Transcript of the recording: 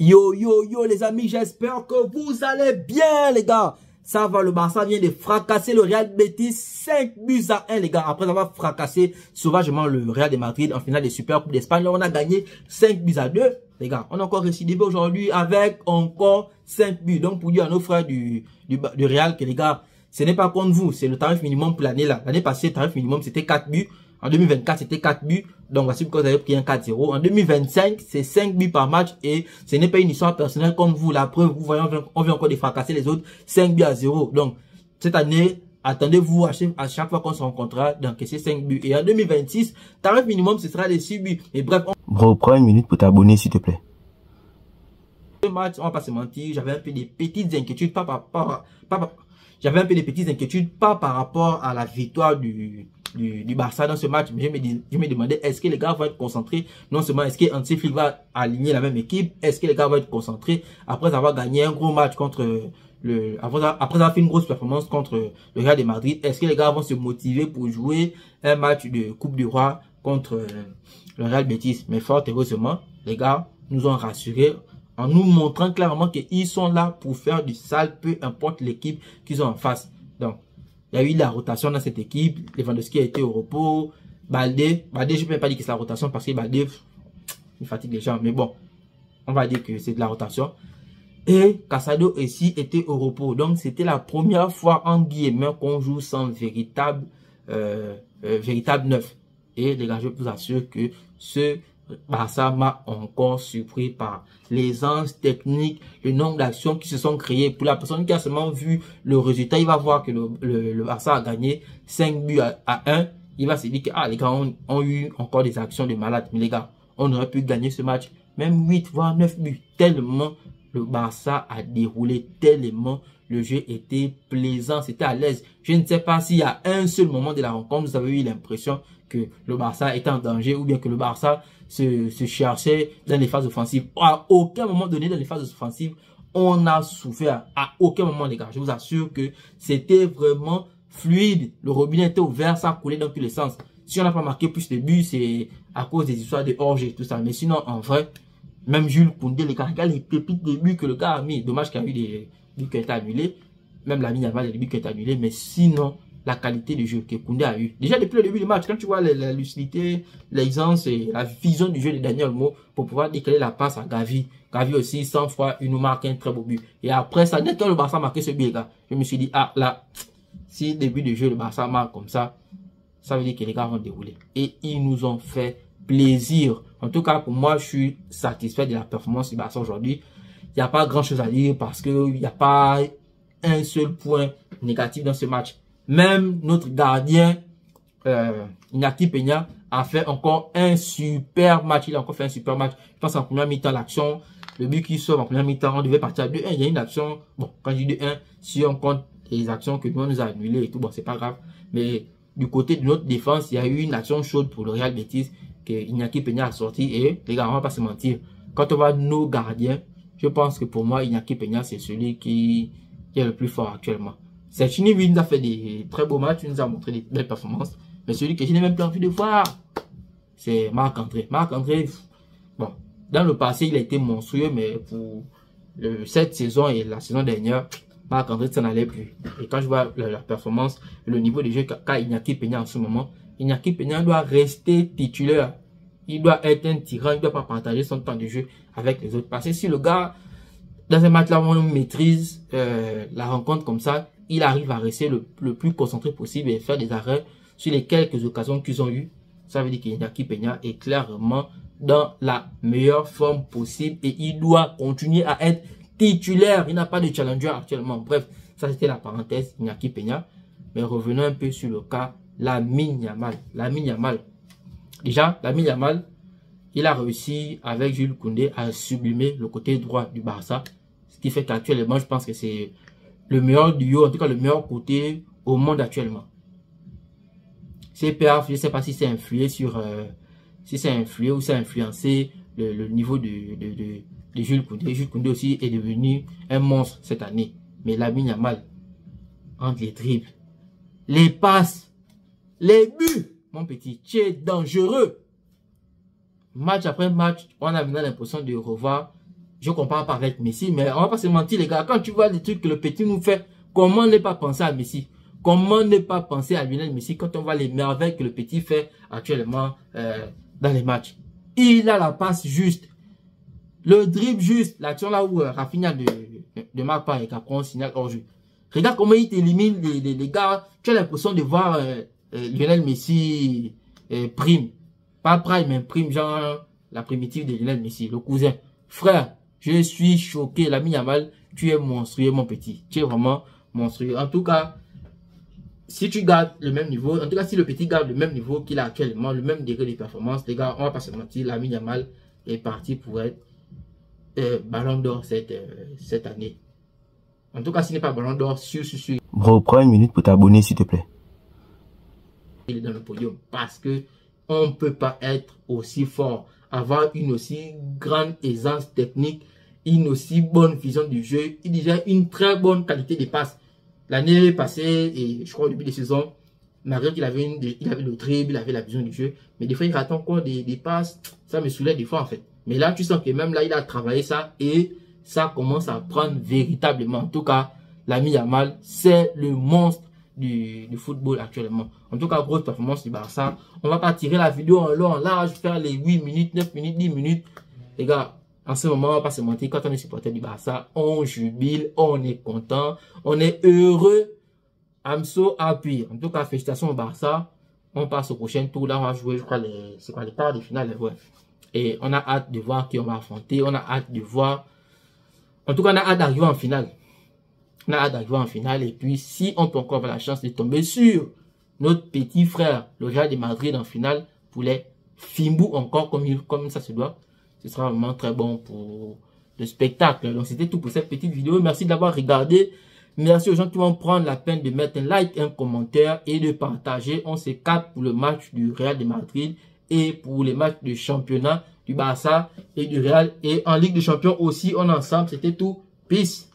Yo, yo, yo, les amis, j'espère que vous allez bien, les gars. Ça va, le Barça vient de fracasser le Real Betis 5 buts à 1, les gars. Après avoir fracassé sauvagement le Real de Madrid en finale des Super Coupe d'Espagne, on a gagné 5 buts à 2. Les gars, on a encore récidivé aujourd'hui avec encore 5 buts. Donc, pour dire à nos frères du Real que, les gars, ce n'est pas contre vous. C'est le tarif minimum pour l'année là. L'année passée, le tarif minimum, c'était 4 buts. En 2024, c'était 4 buts. Donc, voici pourquoi vous avez pris un 4-0. En 2025, c'est 5 buts par match. Et ce n'est pas une histoire personnelle comme vous. La preuve, vous voyez, on vient encore de fracasser les autres 5 buts à 0. Donc, cette année, attendez-vous à chaque fois qu'on se rencontrera d'encaisser 5 buts. Et en 2026, tarif minimum, ce sera les 6 buts. Et bref, Bro, prends une minute pour t'abonner, s'il te plaît. Ce match, on va pas se mentir, j'avais un peu des petites inquiétudes, j'avais un peu des petites inquiétudes, pas par rapport à la victoire du Barça dans ce match, mais je me demandais, est-ce que les gars vont être concentrés? Non seulement est-ce que Hansi Flick va aligner la même équipe, est-ce que les gars vont être concentrés après avoir gagné un gros match contre après avoir fait une grosse performance contre le Real de Madrid, est-ce que les gars vont se motiver pour jouer un match de Coupe du Roi contre le Real Betis? Mais fort heureusement, les gars nous ont rassurés en nous montrant clairement qu'ils sont là pour faire du sale, peu importe l'équipe qu'ils ont en face. Donc, il y a eu de la rotation dans cette équipe. Lewandowski a été au repos. Baldé, je ne peux pas dire que c'est la rotation parce que Baldé, il fatigue les gens. Mais bon, on va dire que c'est de la rotation. Et Casado aussi était au repos. Donc, c'était la première fois en guillemets qu'on joue sans véritable neuf. Et les gars, je vous assure que ce Barça m'a encore surpris par l'aisance technique, le nombre d'actions qui se sont créées. Pour la personne qui a seulement vu le résultat, il va voir que le Barça a gagné 5 buts à 1. Il va se dire que les gars ont eu encore des actions de malade. Mais les gars, on aurait pu gagner ce match, même 8 voire 9 buts. Tellement le Barça a déroulé, tellement le jeu était plaisant, c'était à l'aise. Je ne sais pas s'il y a un seul moment de la rencontre, vous avez eu l'impression que le Barça était en danger ou bien que le Barça se cherchait dans les phases offensives. À aucun moment donné dans les phases offensives, on a souffert. À aucun moment, les gars. Je vous assure que c'était vraiment fluide. Le robinet était ouvert, ça coulait dans tous les sens. Si on n'a pas marqué plus de buts, c'est à cause des histoires de hors-jeu et tout ça. Mais sinon, en vrai, même Jules Koundé, les gars, regarde les pépites de buts que le gars a mis. Dommage qu'il y a eu des buts qui ont été annulés. Même Lamine Yamal, des buts qui ont été annulés. Mais sinon, la qualité de jeu que Koundé a eu. Déjà depuis le début du match, quand tu vois la lucidité, l'aisance et la vision du jeu de Daniel Olmo pour pouvoir décaler la passe à Gavi. Gavi aussi, 100 fois, il nous marque un très beau but. Et après ça, dès que le Barça a marqué ce but, les gars, je me suis dit, là, si début de jeu, le Barça marque comme ça veut dire que les gars vont dérouler. Et ils nous ont fait plaisir. En tout cas, pour moi, je suis satisfait de la performance du Barça aujourd'hui. Il n'y a pas grand chose à dire parce qu'il n'y a pas un seul point négatif dans ce match. Même notre gardien, Iñaki Peña, a fait encore un super match. Il a encore fait un super match. Je pense en première mi-temps, l'action, le but qui sort en première mi-temps, on devait partir à 2-1. Il y a une action, bon, quand je dis 2-1, si on compte les actions que nous a annulées et tout, bon, c'est pas grave. Mais du côté de notre défense, il y a eu une action chaude pour le Real Betis que Iñaki Peña a sorti. Et les gars, on va pas se mentir. Quand on voit nos gardiens, je pense que pour moi, Iñaki Peña, c'est celui qui est le plus fort actuellement. Serginho nous a fait des très beaux matchs, il nous a montré des belles performances. Mais celui que je n'ai même pas envie de voir, c'est Marc-André. Marc-André, bon, dans le passé, il a été monstrueux, mais pour cette saison et la saison dernière, Marc-André, ça n'allait plus. Et quand je vois la performance, le niveau de jeu qu'a Iñaki Peña en ce moment, Iñaki Peña doit rester titulaire. Il doit être un tyran, il ne doit pas partager son temps de jeu avec les autres. Parce que si le gars, dans un match là où on maîtrise la rencontre comme ça, il arrive à rester le plus concentré possible et faire des arrêts sur les quelques occasions qu'ils ont eues. Ça veut dire qu'Iñaki Peña est clairement dans la meilleure forme possible et il doit continuer à être titulaire. Il n'a pas de challenger actuellement. Bref, ça c'était la parenthèse Iñaki Peña. Mais revenons un peu sur le cas Lamine Yamal. Lamine Yamal. Déjà, Lamine Yamal, il a réussi avec Jules Koundé à sublimer le côté droit du Barça. Ce qui fait qu'actuellement, je pense que c'est le meilleur duo, en tout cas le meilleur côté au monde actuellement. CPF, je ne sais pas si c'est influé sur, si c'est influé ou c'est influencé le niveau de Jules Koundé. Jules Koundé aussi est devenu un monstre cette année. Mais Lamine Yamal, entre les dribbles, les passes, les buts, mon petit, tu es dangereux. Match après match, on a maintenant l'impression de revoir Je compare pas avec Messi, mais on va pas se mentir, les gars. Quand tu vois les trucs que le petit nous fait, comment ne pas penser à Messi? Comment ne pas penser à Lionel Messi quand on voit les merveilles que le petit fait actuellement dans les matchs? Il a la passe juste, le dribble juste, l'action là où Rafinha de marque pas et qu'après on signale hors jeu. Regarde comment il t'élimine les gars. Tu as l'impression de voir Lionel Messi prime. Pas prime, mais prime, genre la primitive de Lionel Messi, le cousin. Frère, je suis choqué. Lamine Yamal, tu es monstrueux, mon petit. Tu es vraiment monstrueux. En tout cas, si tu gardes le même niveau, en tout cas, si le petit garde le même niveau qu'il a actuellement, le même degré de performance, les gars, on va pas se mentir, Lamine Yamal est parti pour être Ballon d'Or cette année. En tout cas, s'il n'est pas Ballon d'Or, sûr. Bro, prends une minute pour t'abonner, s'il te plaît. Il est dans le podium parce que on ne peut pas être aussi fort, avoir une aussi grande aisance technique, une aussi bonne vision du jeu, et déjà une très bonne qualité de passe. L'année passée, et je crois au début de saison, malgré qu'il avait, il avait le dribble, il avait la vision du jeu, mais des fois il rate encore des passes, ça me saoulait des fois en fait. Mais là, tu sens que même là, il a travaillé ça et ça commence à prendre véritablement. En tout cas, Lamine Yamal, c'est le monstre du football actuellement. En tout cas, grosse performance du Barça. On va pas tirer la vidéo en long, en large, faire les 8 minutes, 9 minutes, 10 minutes. Les gars, en ce moment, on va pas se mentir, quand on est supporter du Barça, on jubile, on est content, on est heureux. I'm so happy. En tout cas, félicitations au Barça. On passe au prochain tour. Là, on va jouer, je crois, les quarts de finale. Ouais. Et on a hâte de voir qui on va affronter. On a hâte de voir. En tout cas, on a hâte d'arriver en finale. On a hâte d'arriver en finale. Et puis, si on peut encore avoir la chance de tomber sur notre petit frère, le Real de Madrid en finale, pour les Fimbu encore comme ça se doit, ce sera vraiment très bon pour le spectacle. Donc, c'était tout pour cette petite vidéo. Merci d'avoir regardé. Merci aux gens qui vont prendre la peine de mettre un like, un commentaire et de partager. On se capte pour le match du Real de Madrid et pour les matchs de championnat du Barça et du Real. Et en Ligue des Champions aussi, on est ensemble. C'était tout. Peace.